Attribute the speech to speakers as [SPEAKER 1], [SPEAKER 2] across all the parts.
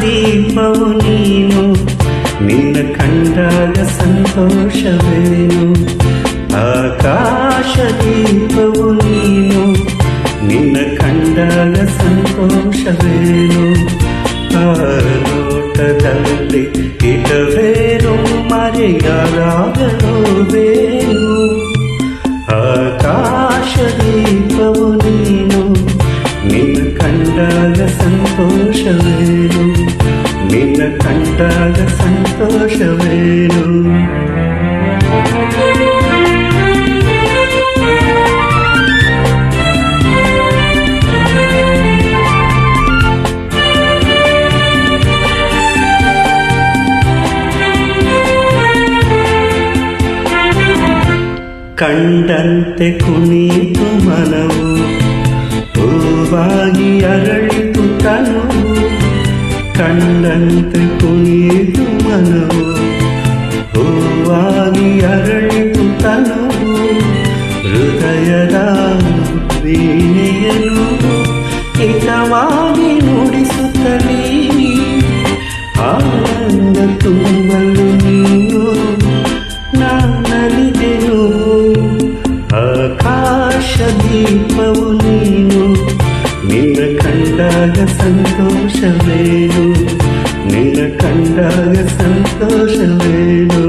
[SPEAKER 1] ದೀಪವು ನೀನು, ನಿನ್ನ ಕಂಡಾಗ ಸಂತೋಷವೇನು. ಆಕಾಶ ದೀಪವು ನೀನು, ನಿನ್ನ ಕಂಡಾಗ ಸಂತೋಷವೇನು. ಆ ನೋಟದಲ್ಲಿ ಇಟವೇನು ಮರೆಯಾಗಲೋವೇನು. ಆಕಾಶ ದೀಪವು ನೀನು, ನಿನ್ನ ಕಂಡಾಗ ಸಂತೋಷವೇನು, ನಿನ್ನ ಕಂಡಾಗ ಸಂತೋಷವೇನು. ಕಂಡಂತೆ ಕುಣಿತು ಮನವು, ಹೂವಾಗಿ ಅರಳಿತು ತನುವು. ಕಂಡಂತೆ ಕುಣಿತು ಮನವು, ಹೂವಾಗಿ ಅರಳಿತು ತನುವು. ಹೃದಯದ ವೀಣೆಯನ್ನು ಹಿತವಾಗಿ ನುಡಿಸುತ್ತಲೇ ಆನಂದ ತುಂಬಲು ನೀನು ನಾನಲಿದೆನು. ಆಕಾಶ ದೀಪವು ನೀನು, ನಿನ್ನ ಕಂಡಾಗ ಸಂತೋಷವೇನು, ನಿನ್ನ ಕಂಡಾಗ ಸಂತೋಷವೇನು.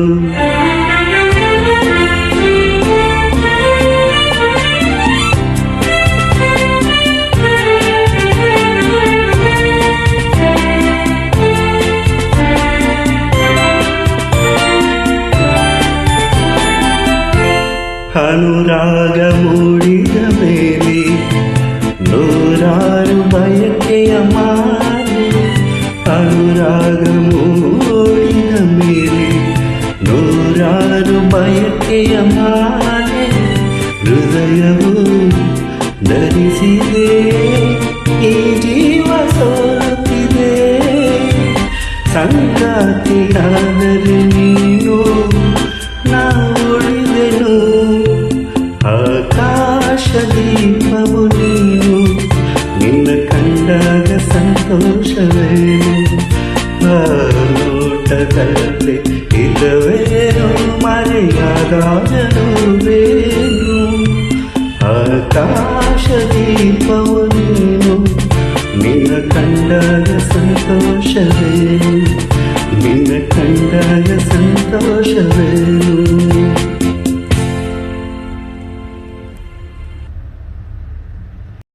[SPEAKER 1] ಅನುರಾಗ ಮೂಡಿದ ಮೇಲೆ ನೂರಾರು ಬಯಕೆಯ ಮಾಲೆ. ಅನುರಾಗ ಮೂಡಿದ ಮೇಲೆ ನೂರಾರು ಬಯಕೆಯ ಮಾಲೆ. ಹೃದಯವು ಧರಿಸಿದೆ, ಈ ಜೀವ ಸೋಲುತ್ತಿದೆ. ಸಂಗಾತಿಯಾದರೆ ನೀನು, ನಾ ಉಳಿದೆನು. ಆಕಾಶ ದೀಪವು ನೀನು, ನಿನ್ನ ಕಂಡಾಗ ಸಂತೋಷವೇನು. ಆ ನೋಟದಲ್ಲಿ ಇಲ್ಲವೇನು ಮರೆಯಾದಾಗಲೂವೇನು. ಆಕಾಶ ದೀಪವು ನೀನು, ನಿನ್ನ ಕಂಡಾಗ ಸಂತೋಷವೇನು, ನಿನ್ನ ಕಂಡಾಗ ಸಂತೋಷವೇನು.